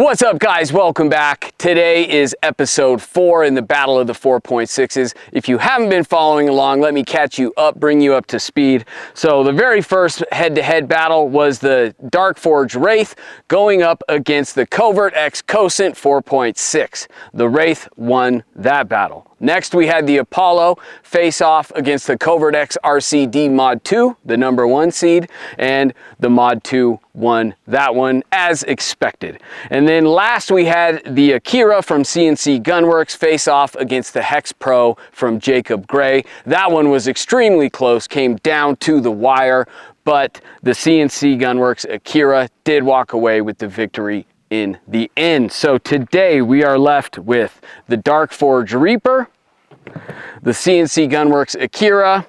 What's up, guys? Welcome back. Today is episode 4 in the Battle of the 4.6's. If you haven't been following along, let me catch you up, bring you up to speed. So the very first head-to-head battle was the Dark Forge Wraith going up against the Kovert X Cosaintt 4.6. The Wraith won that battle. Next, we had the Apollo face off against the Kovert X RCD Mod 2, the #1 seed, and the Mod 2 won that one as expected. And then last, we had the Akira from CNC Gunworks face off against the Hex Pro from Jacob Gray. That one was extremely close, came down to the wire, but the CNC Gunworks Akira did walk away with the victory in the end. So today we are left with the Dark Forge Reaper, the CNC Gunworks Akira,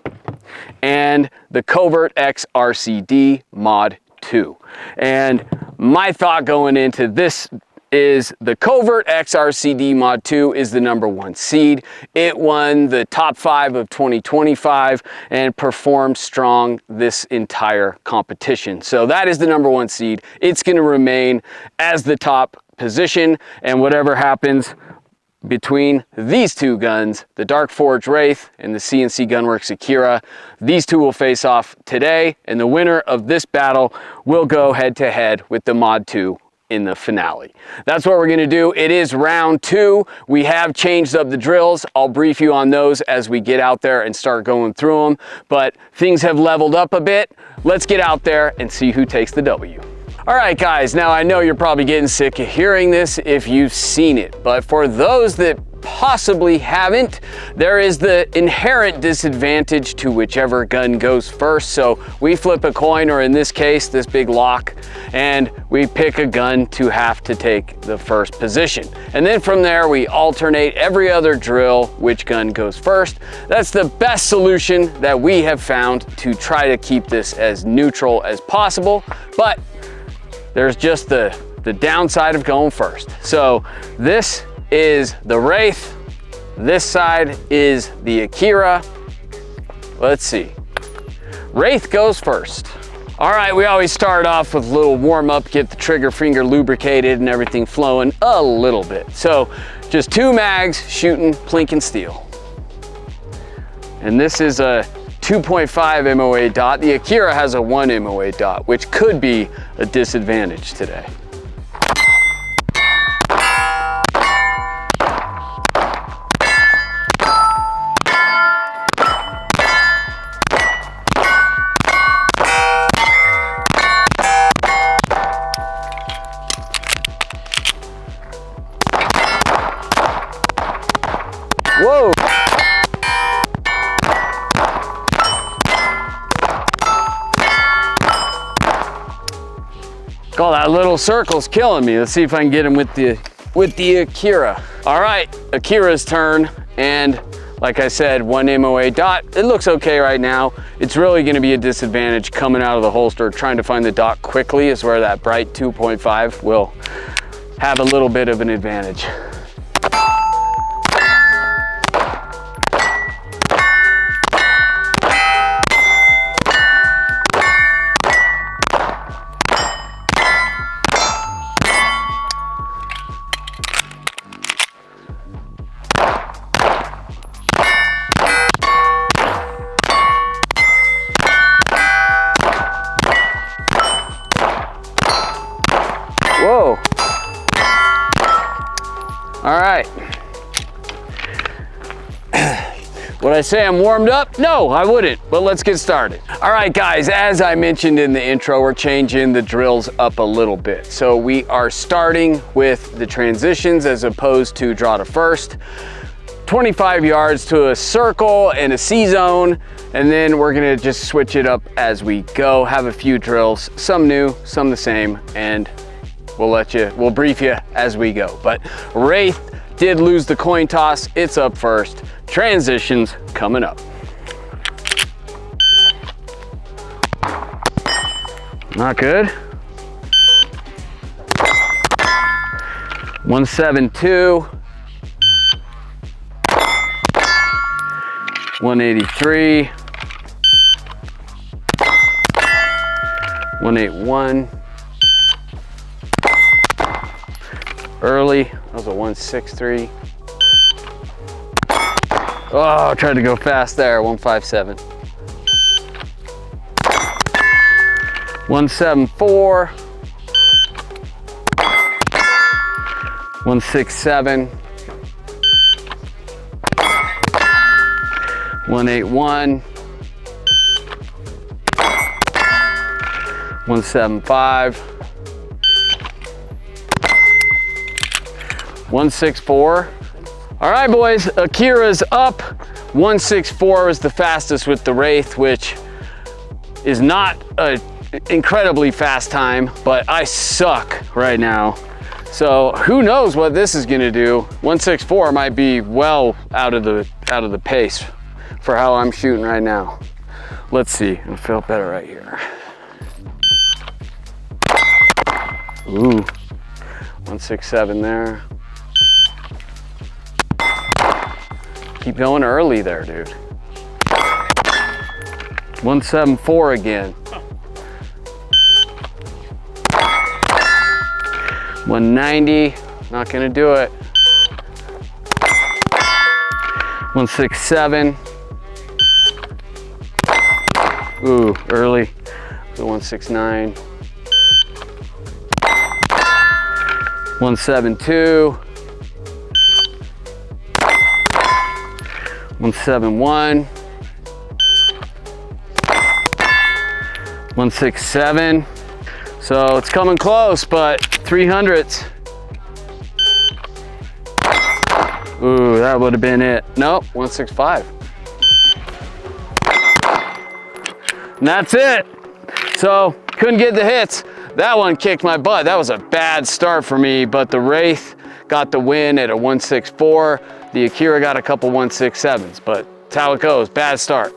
and the Kovert X RCD Mod 2. And my thought going into this is the Kovert X RCD Mod 2 is the #1 seed. It won the top 5 of 2025 and performed strong this entire competition. So that is the #1 seed. It's going to remain as the top position, and whatever happens between these two guns, the Dark Forge Wraith and the CNC Gunworks Akira, these two will face off today, and the winner of this battle will go head to head with the Mod 2 in the finale. That's what we're going to do. It is round 2. We have changed up the drills. I'll brief you on those as we get out there and start going through them, but things have leveled up a bit. Let's get out there and see who takes the W. All right, guys, now I know you're probably getting sick of hearing this if you've seen it, but for those that possibly haven't, there is the inherent disadvantage to whichever gun goes first. So we flip a coin, or in this case, this big lock, and we pick a gun to have to take the first position. And then from there, we alternate every other drill which gun goes first. That's the best solution that we have found to try to keep this as neutral as possible, but there's just the downside of going first. So this is the Wraith. This side is the Akira. Let's see. Wraith goes first. All right, we always start off with a little warm up, get the trigger finger lubricated and everything flowing a little bit. So just 2 mags shooting plinking steel. And this is a 2.5 MOA dot. The Akira has a 1 MOA dot, which could be a disadvantage today. Whoa! Oh, that little circle's killing me. Let's see if I can get him with the Akira. All right, Akira's turn, and like I said, 1 MOA dot. It looks okay right now. It's really gonna be a disadvantage coming out of the holster. Trying to find the dot quickly is where that bright 2.5 will have a little bit of an advantage. Whoa. All right. Would I say I'm warmed up? No, I wouldn't, but let's get started. All right, guys, as I mentioned in the intro, we're changing the drills up a little bit. So we are starting with the transitions as opposed to draw to first. 25 yards to a circle and a C-zone, and then we're gonna just switch it up as we go, have a few drills, some new, some the same, and we'll brief you as we go. But Wraith did lose the coin toss. It's up first. Transitions coming up. Not good. 172. 183. 181. early. That was a 163. Oh, I tried to go fast there. 157. 174. 167. 181. 175. 164. All right, boys, Akira's up. 164 was the fastest with the Wraith, which is not an incredibly fast time, but I suck right now. So who knows what this is gonna do. 164 might be well out of the pace for how I'm shooting right now. Let's see, I feel better right here. Ooh, 167 there. Keep going early there, dude. 174 again. 190, not gonna do it. 167. Ooh, early. So 169. 172. 171. 167. So it's coming close, but 300s. Ooh, that would have been it. Nope, 165. And that's it. So couldn't get the hits. That one kicked my butt. That was a bad start for me, but the Wraith got the win at a 164. The Akira got a couple 167s, but that's how it goes. Bad start.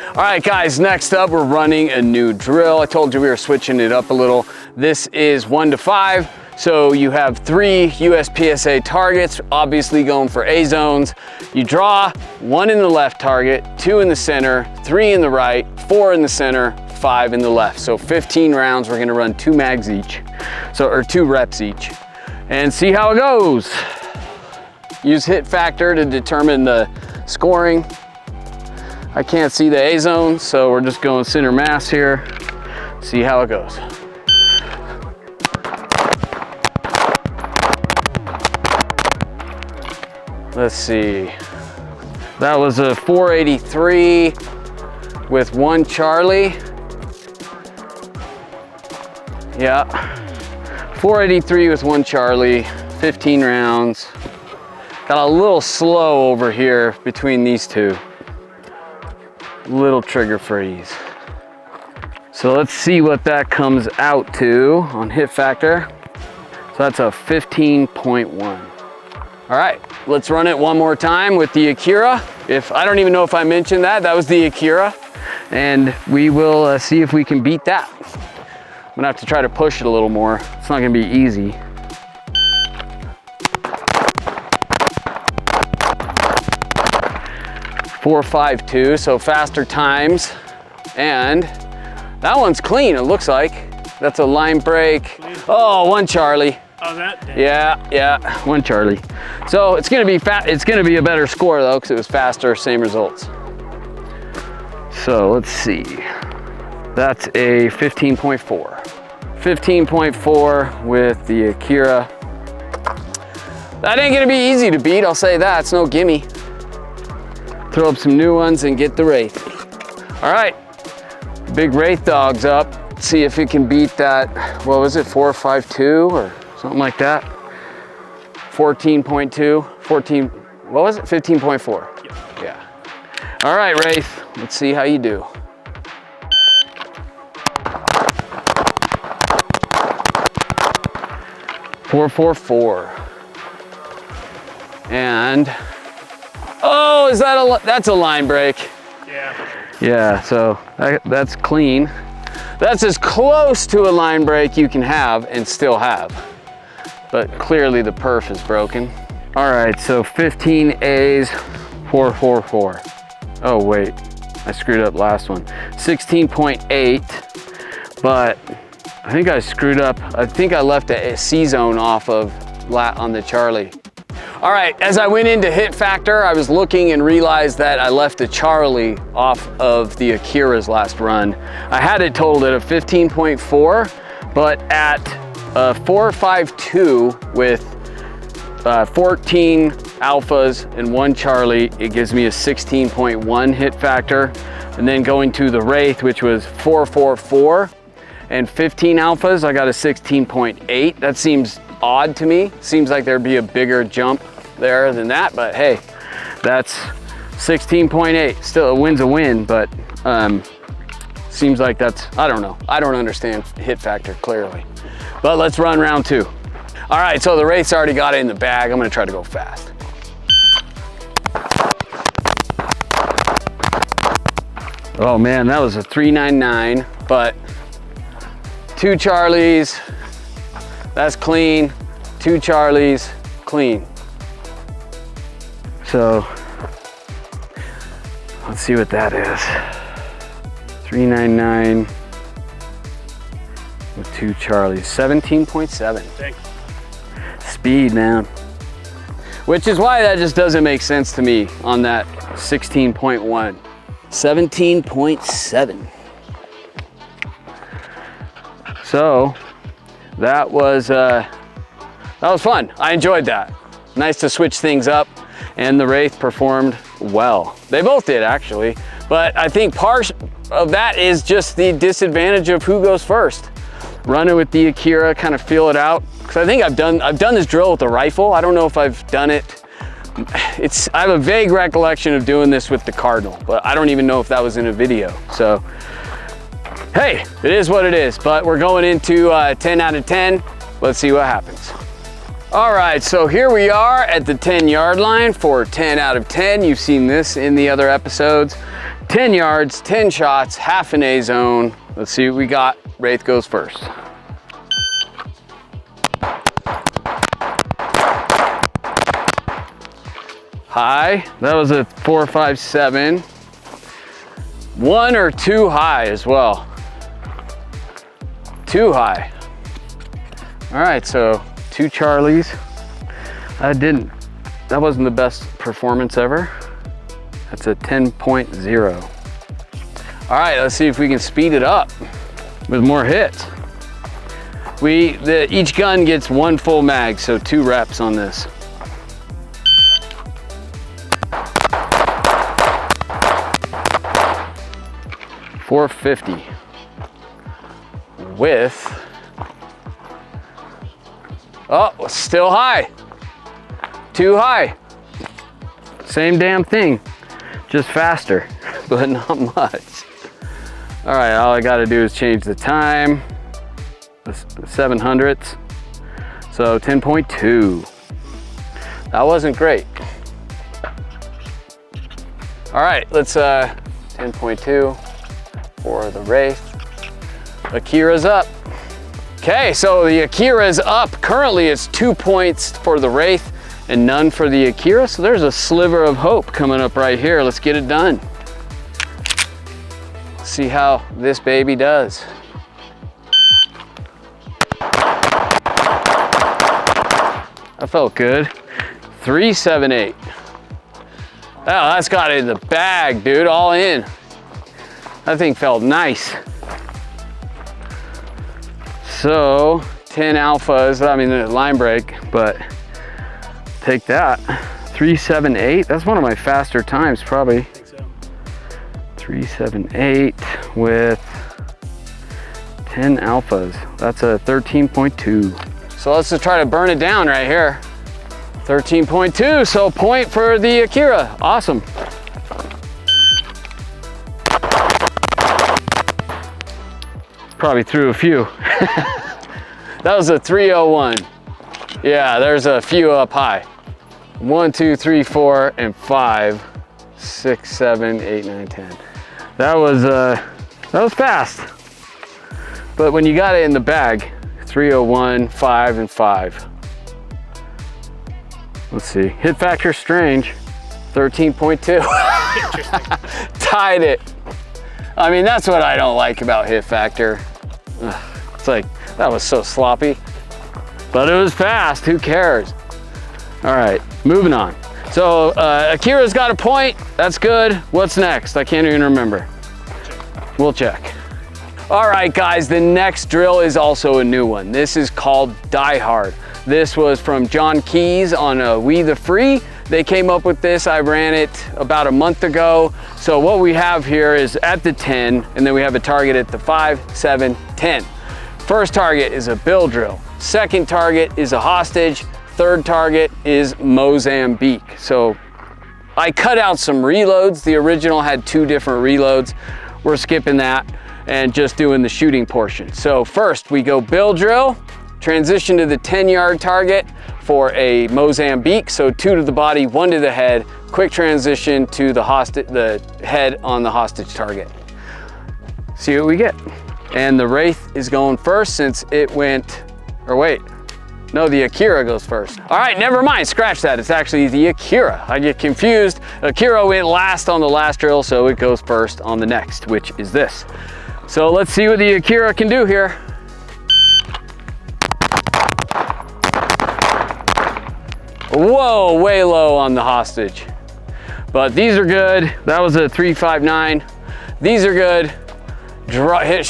All right, guys, next up, we're running a new drill. I told you we were switching it up a little. This is 1 to 5. So you have 3 USPSA targets, obviously going for A zones. You draw 1 in the left target, 2 in the center, 3 in the right, 4 in the center, 5 in the left. So 15 rounds, we're gonna run 2 mags each. So, or 2 reps each. And see how it goes. Use hit factor to determine the scoring. I can't see the A zone, so we're just going center mass here. See how it goes. Let's see. That was a 483 with 1 Charlie. Yeah. 483 with 1 Charlie, 15 rounds. Got a little slow over here between these two. Little trigger freeze. So let's see what that comes out to on hit factor. So that's a 15.1. All right, let's run it one more time with the Akira. I don't even know if I mentioned that was the Akira. And we will see if we can beat that. I'm gonna have to try to push it a little more. It's not gonna be easy. .452, so faster times. And that one's clean, it looks like. That's a line break. Oh, 1 Charlie. Oh, that did. Yeah, 1 Charlie. So it's gonna be it's gonna be a better score though, because it was faster, same results. So let's see. That's a 15.4. 15.4 with the Akira. That ain't gonna be easy to beat, I'll say that. It's no gimme. Throw up some new ones and get the Wraith. All right, big Wraith dog's up. Let's see if it can beat that, what was it, 452 or something like that? 14.2, 14, what was it, 15.4? Yeah. All right, Wraith, let's see how you do. .444. And, oh, is that that's a line break. Yeah. Yeah, so that's clean. That's as close to a line break you can have and still have. But clearly the perf is broken. All right, so 15 A's, 444. Oh wait, I screwed up last one. 16.8, but I think I screwed up. I think I left a C zone off of flat on the Charlie. All right, as I went into hit factor, I was looking and realized that I left a Charlie off of the Akira's last run. I had it totaled at a 15.4, but at 4.5.2 with 14 alphas and 1 Charlie, it gives me a 16.1 hit factor. And then going to the Wraith, which was 4.4.4 and 15 alphas, I got a 16.8. That seems odd to me. Seems like there'd be a bigger jump there than that, but hey, that's 16.8. Still, a win's a win, but seems like that's, I don't know. I don't understand hit factor clearly. But let's run round 2. All right, so the Wraith's already got it in the bag. I'm gonna try to go fast. Oh man, that was a 399, but 2 Charlies, that's clean. 2 Charlies, clean. So, let's see what that is. 399 with 2 Charlies, 17.7. Speed, man. Which is why that just doesn't make sense to me on that 16.1. 17.7. So, that was fun. I enjoyed that. Nice to switch things up, and the Wraith performed well. They both did actually, but I think part of that is just the disadvantage of who goes first. Run it with the Akira, kind of feel it out. Because I think I've done this drill with the rifle. I don't know if I've done it. I have a vague recollection of doing this with the Cardinal, but I don't even know if that was in a video. So, hey, it is what it is. But we're going into 10 out of 10. Let's see what happens. All right, so here we are at the 10-yard line for 10 out of 10. You've seen this in the other episodes. 10 yards, 10 shots, half an A zone. Let's see what we got. Wraith goes first. High, that was a 4.57. 1 or 2 high as well. 2 high. All right, so 2 Charlies. That wasn't the best performance ever. That's a 10.0. All right, let's see if we can speed it up with more hits. Each gun gets 1 full mag, so 2 reps on this. .450 with, oh, still high. 2 high. Same damn thing, just faster, but not much. All right, all I gotta do is change the time, the 700ths, so 10.2. That wasn't great. All right, let's 10.2 for the Wraith. Akira's up. Okay, so the Akira's up. Currently it's 2 points for the Wraith and none for the Akira, so there's a sliver of hope coming up right here. Let's get it done. See how this baby does. That felt good. 3.78. Oh, that's got it in the bag, dude, all in. That thing felt nice. So, 10 alphas, I mean the line break, but take that. 3.78, that's one of my faster times probably. I think so. 3.78 with 10 alphas. That's a 13.2. So let's just try to burn it down right here. 13.2, so point for the Akira. Awesome. Probably threw a few. That was a 301. Yeah, there's a few up high. 1, 2, 3, 4, and 5, 6, 7, 8, 9, 10. That was fast. But when you got it in the bag, 301, 5, and 5. Let's see. Hit factor strange. 13.2. Tied it. I mean, that's what I don't like about hit factor. It's like, that was so sloppy. but it was fast. Who cares? All right, moving on. So Akira's got a point. That's good. What's next? I can't even remember. We'll check. All right, guys, the next drill is also a new one. This is called Die Hard. This was from John Keys on We the Free. They came up with this. I ran it about a month ago. So what we have here is at the 10, and then we have a target at the 5, 7, 10. First target is a bill drill. Second target is a hostage. Third target is Mozambique. So I cut out some reloads. The original had 2 different reloads. We're skipping that and just doing the shooting portion. So first we go bill drill, transition to the 10-yard target for a Mozambique. So 2 to the body, 1 to the head, quick transition to the head on the hostage target. See what we get. And the Wraith is going first since it went, or wait, no, the Akira goes first. All right, never mind, scratch that. It's actually the Akira. I get confused. Akira went last on the last drill, so it goes first on the next, which is this. So let's see what the Akira can do here. Whoa, way low on the hostage. But these are good. That was a 359. These are good.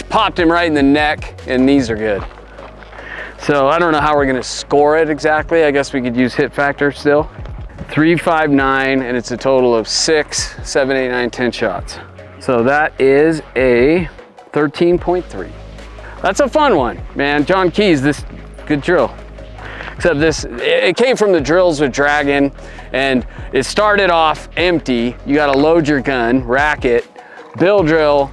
Popped him right in the neck, and these are good. So I don't know how we're gonna score it exactly. I guess we could use hit factor still. 359, and it's a total of 6, 7, 8, 9, 10 shots. So that is a 13.3. That's a fun one, man. John Keys, this good drill. Except this, it came from the drills with Dragon, and it started off empty. You gotta load your gun, rack it, bill drill,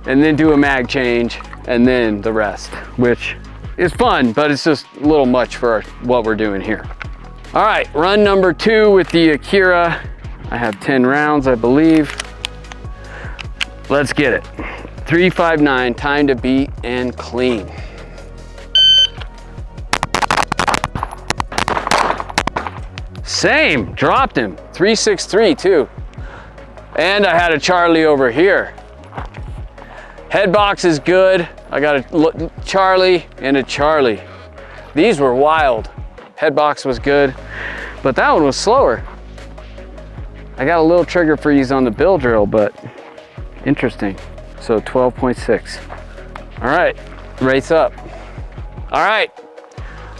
and then do a mag change, and then the rest, which is fun, but it's just a little much for what we're doing here. All right, run number 2 with the Akira. I have 10 rounds, I believe. Let's get it. 359, time to beat and clean. Same, dropped him. 363 too. And I had a Charlie over here. Head box is good. I got a Charlie and a Charlie. These were wild. Head box was good, but that one was slower. I got a little trigger freeze on the bill drill, but interesting. So 12.6. All right, Wraith's up. All right,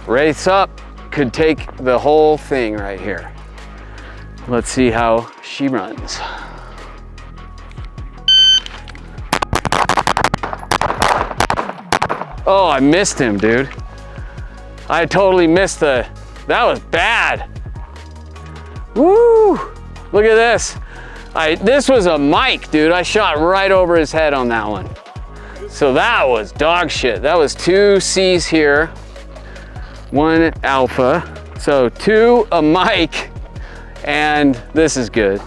Wraith's up. Could take the whole thing right here. Let's see how she runs. Oh, I missed him, dude. I totally missed that was bad. Woo, look at this. This was a mic, dude. I shot right over his head on that one. So that was dog shit. That was 2 C's here, 1 alpha. So 2 a mic, and this is good.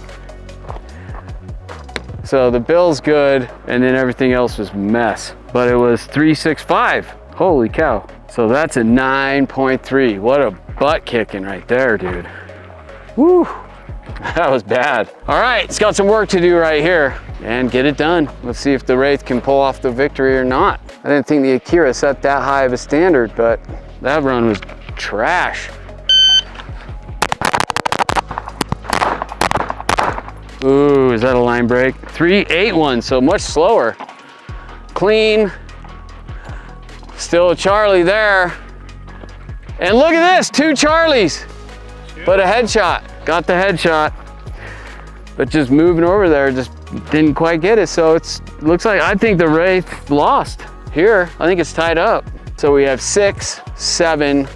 So the bill's good, and then everything else was mess. But it was 365, holy cow. So that's a 9.3. What a butt kicking right there, dude. Woo, that was bad. All right, it's got some work to do right here and get it done. Let's see if the Wraith can pull off the victory or not. I didn't think the Akira set that high of a standard, but that run was trash. Ooh, is that a line break? 381, so much slower. Clean. Still a Charlie there. And look at this, 2 Charlies, but a headshot. Got the headshot, but just moving over there, just didn't quite get it. So it looks like, I think the Wraith lost here. I think it's tied up. So we have 6, 7,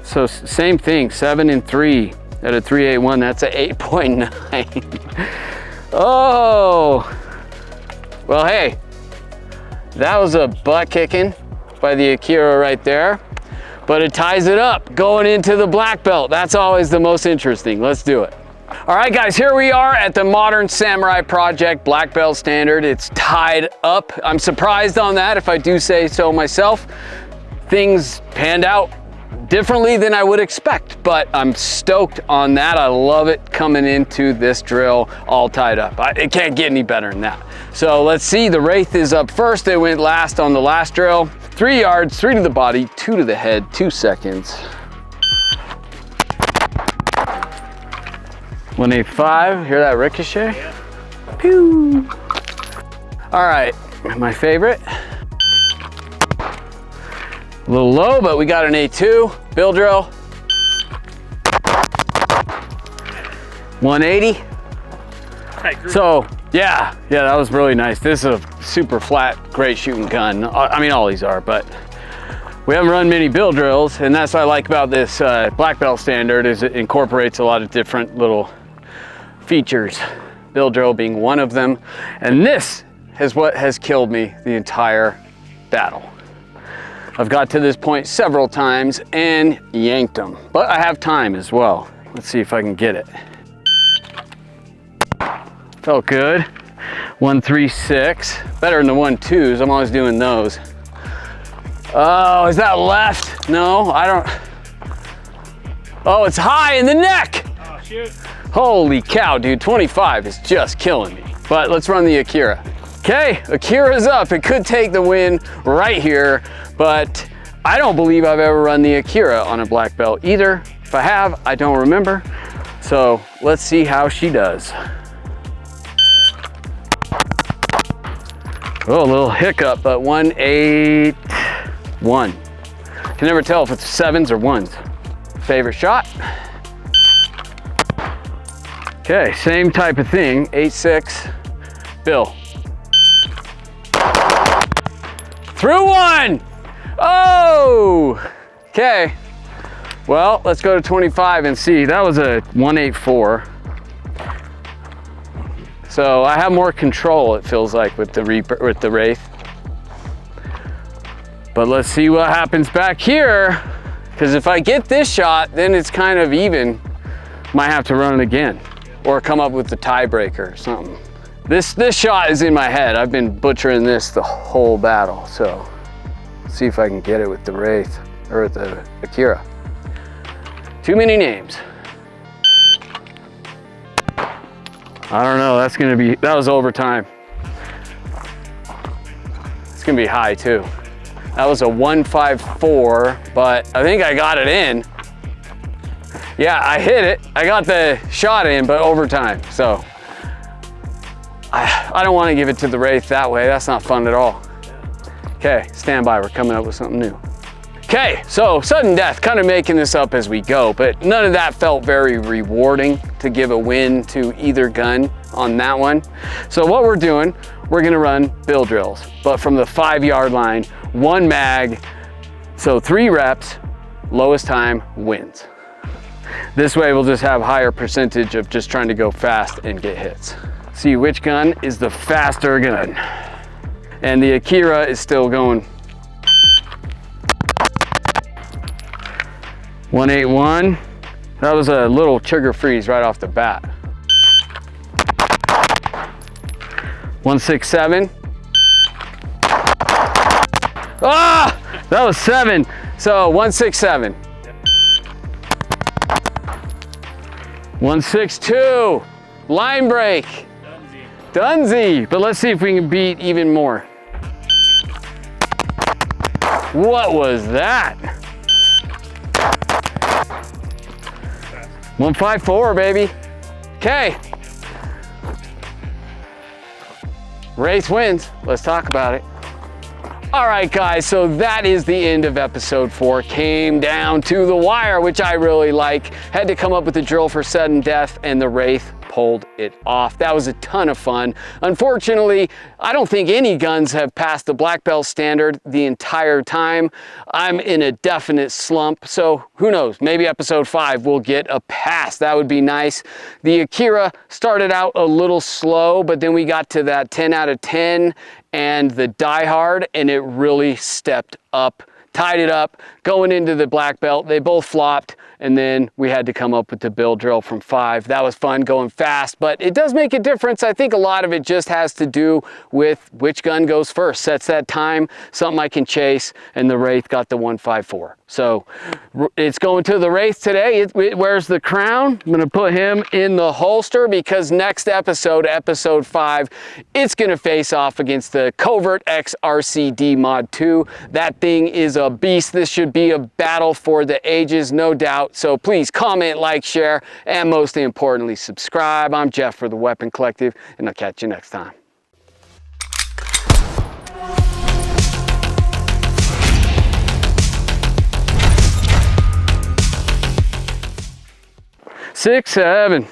so same thing, 7 and 3 at a 381. That's a 8.9. Oh, well, hey, that was a butt kicking by the Akira right there, but it ties it up going into the black belt. That's always the most interesting. Let's do it. All right, guys, here we are at the Modern Samurai Project Black Belt Standard. It's tied up. I'm surprised on that, if I do say so myself. Things panned out differently than I would expect, but I'm stoked on that. I love it coming into this drill all tied up. It can't get any better than that. So let's see, the Wraith is up first. They went last on the last drill. 3 yards, 3 to the body, 2 to the head, 2 seconds. 185, hear that ricochet? Yeah. Pew! All right, my favorite. A little low, but we got an A2, bill drill. 180. So, yeah, that was really nice. This is a super flat, great shooting gun. I mean, all these are, but we haven't run many bill drills, and that's what I like about this black belt standard is it incorporates a lot of different little features, bill drill being one of them. And this is what has killed me the entire battle. I've got to this point several times and yanked them, but I have time as well. Let's see if I can get it. Felt good. 1.3.6, better than the 1.2s. I'm always doing those. Oh, is that left? No, I don't. Oh, it's high in the neck. Oh, shoot. Holy cow, dude, 25 is just killing me. But let's run the Akira. Okay, Akira's up. It could take the win right here, but I don't believe I've ever run the Akira on a black belt either. If I have, I don't remember. So let's see how she does. Oh, a little hiccup, but 1.8.1. Can never tell if it's 7s or 1s. Favorite shot. Okay, same type of thing, 8.6, bill. Through 1! Oh! Okay, well, let's go to 25 and see. That was a 1.8.4. So I have more control, it feels like, with the Wraith. But let's see what happens back here, because if I get this shot, then it's kind of even. Might have to run it again, or come up with the tiebreaker or something. This shot is in my head. I've been butchering this the whole battle, so let's see if I can get it with the Wraith, or with the Akira. Too many names. I don't know, that was overtime. It's gonna be high too. That was a 1.5.4, but I think I got it in. Yeah, I hit it. I got the shot in, but overtime. So I don't want to give it to the Wraith that way. That's not fun at all. Okay, stand by. We're coming up with something new. Okay, so sudden death, kind of making this up as we go, but none of that felt very rewarding to give a win to either gun on that one. So what we're doing, we're gonna run bill drills, but from the 5-yard line, 1 mag, so 3 reps, lowest time wins. This way we'll just have higher percentage of just trying to go fast and get hits. See which gun is the faster gun. And the Akira is still going. 1.8.1. That was a little trigger freeze right off the bat. 1.6.7. Ah! That was 7. So 1.6.7. 1.6.2. Line break. Dunsy. But let's see if we can beat even more. What was that? 1.5.4, baby. Okay. Wraith wins. Let's talk about it. All right, guys, so that is the end of episode 4. Came down to the wire, which I really like. Had to come up with a drill for sudden death, and the Wraith pulled it off. That was a ton of fun. Unfortunately, I don't think any guns have passed the black belt standard the entire time. I'm in a definite slump, so who knows? Maybe episode 5 will get a pass. That would be nice. The Akira started out a little slow, but then we got to that 10 out of 10 and the Die Hard, and it really stepped up, tied it up, going into the black belt. They both flopped, and then we had to come up with the build drill from 5. That was fun going fast, but it does make a difference. I think a lot of it just has to do with which gun goes first. Sets that time, something I can chase, and the Wraith got the 154. So it's going to the Wraith today. It wears the crown. I'm gonna put him in the holster because next episode, episode 5, it's gonna face off against the Kovert X RCD Mod 2. That thing is a beast. This should be a battle for the ages, no doubt. So please comment, like, share, and most importantly, subscribe. I'm Jeff for the Weapon Collective, and I'll catch you next time. Six, 7.